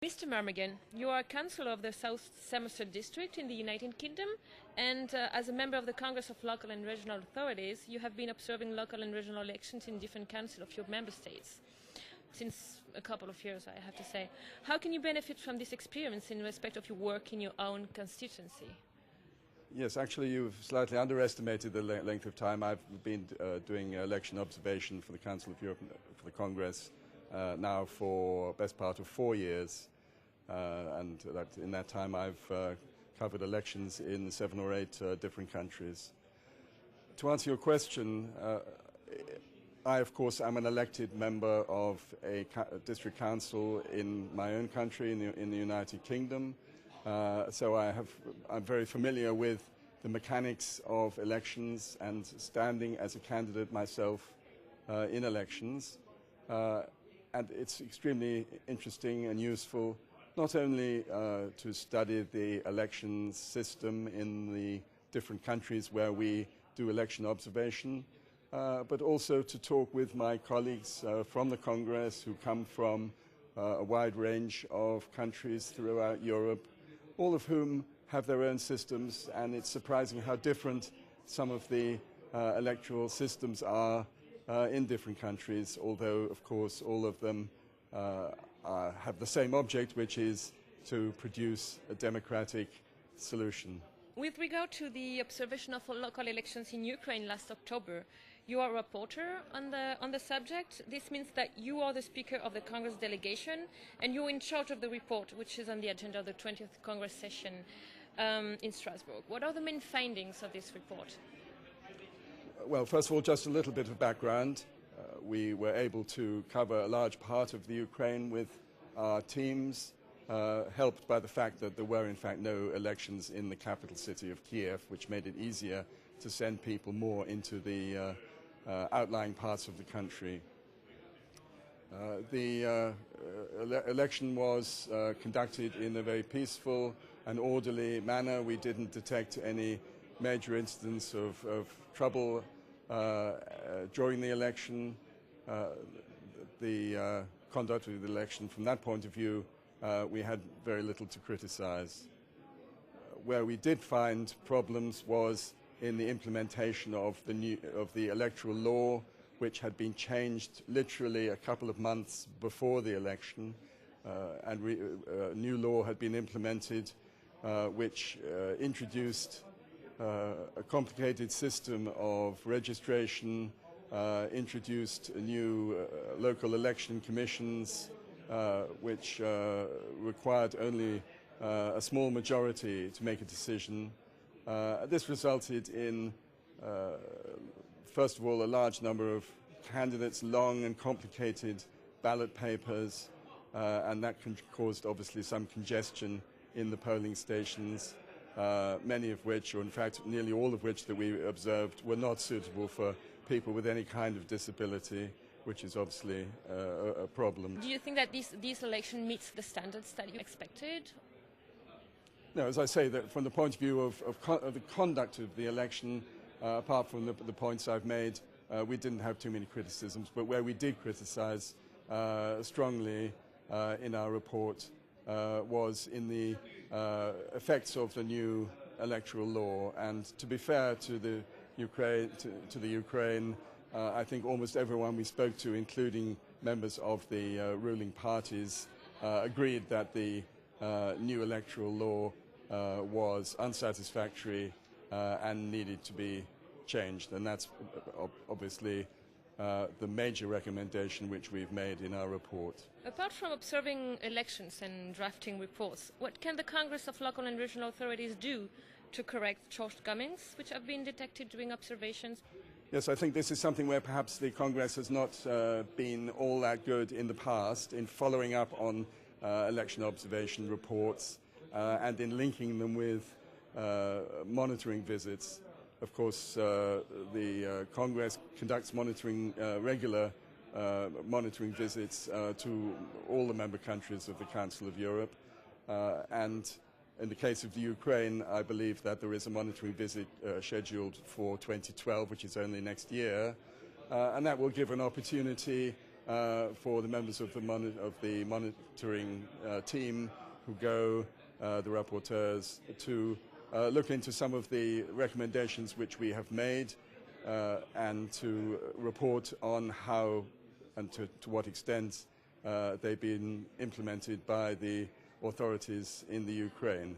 Mr. Mermagen, you are Councillor of the South Somerset District in the United Kingdom, and as a member of the Congress of Local and Regional Authorities, you have been observing local and regional elections in different councils of your member states since a couple of years, I have to say. How can you benefit from this experience in respect of your work in your own constituency? Yes, actually you've slightly underestimated the length of time. I've been doing election observation for the Council of Europe, for the Congress, now for best part of 4 years, and in that time I've covered elections in 7 or 8 different countries. To answer your question, I of course am an elected member of a district council in my own country, in the United Kingdom, so I'm very familiar with the mechanics of elections and standing as a candidate myself in elections. And it's extremely interesting and useful not only to study the election system in the different countries where we do election observation, but also to talk with my colleagues from the Congress who come from a wide range of countries throughout Europe, all of whom have their own systems, and it's surprising how different some of the electoral systems are in different countries, although of course all of them have the same object, which is to produce a democratic solution. With regard to the observation of local elections in Ukraine last October, you are a rapporteur on the subject. This means that you are the Speaker of the Congress delegation and you're in charge of the report, which is on the agenda of the 20th Congress session in Strasbourg. What are the main findings of this report? Well, first of all, just a little bit of background. We were able to cover a large part of the Ukraine with our teams, helped by the fact that there were in fact no elections in the capital city of Kiev, which made it easier to send people more into the outlying parts of the country. The election was conducted in a very peaceful and orderly manner. We didn't detect any major incidents of trouble during the election. The conduct of the election, from that point of view, we had very little to criticize. Where we did find problems was in the implementation of the electoral law, which had been changed literally a couple of months before the election, and a new law had been implemented which introduced a complicated system of registration, introduced new local election commissions, which required only a small majority to make a decision. This resulted in, first of all, a large number of candidates, long and complicated ballot papers, and that caused obviously some congestion in the polling stations, many of which, or in fact nearly all of which that we observed, were not suitable for people with any kind of disability, which is obviously a problem. Do you think that this election meets the standards that you expected? No, as I say, that from the point of view of the conduct of the election, apart from the points I've made, we didn't have too many criticisms, but where we did criticize strongly in our report was in the effects of the new electoral law. And to be fair to the Ukraine, I think almost everyone we spoke to, including members of the ruling parties, agreed that the new electoral law was unsatisfactory and needed to be changed. And that's obviously the major recommendation which we've made in our report. Apart from observing elections and drafting reports, what can the Congress of Local and Regional Authorities do to correct shortcomings which have been detected during observations? Yes, I think this is something where perhaps the Congress has not been all that good in the past in following up on election observation reports and in linking them with monitoring visits. Of course, the Congress conducts regular monitoring visits to all the member countries of the Council of Europe, and in the case of the Ukraine, I believe that there is a monitoring visit scheduled for 2012, which is only next year, and that will give an opportunity for the members of the monitoring team who go, the rapporteurs, to look into some of the recommendations which we have made and to report on how and to what extent they've been implemented by the authorities in the Ukraine.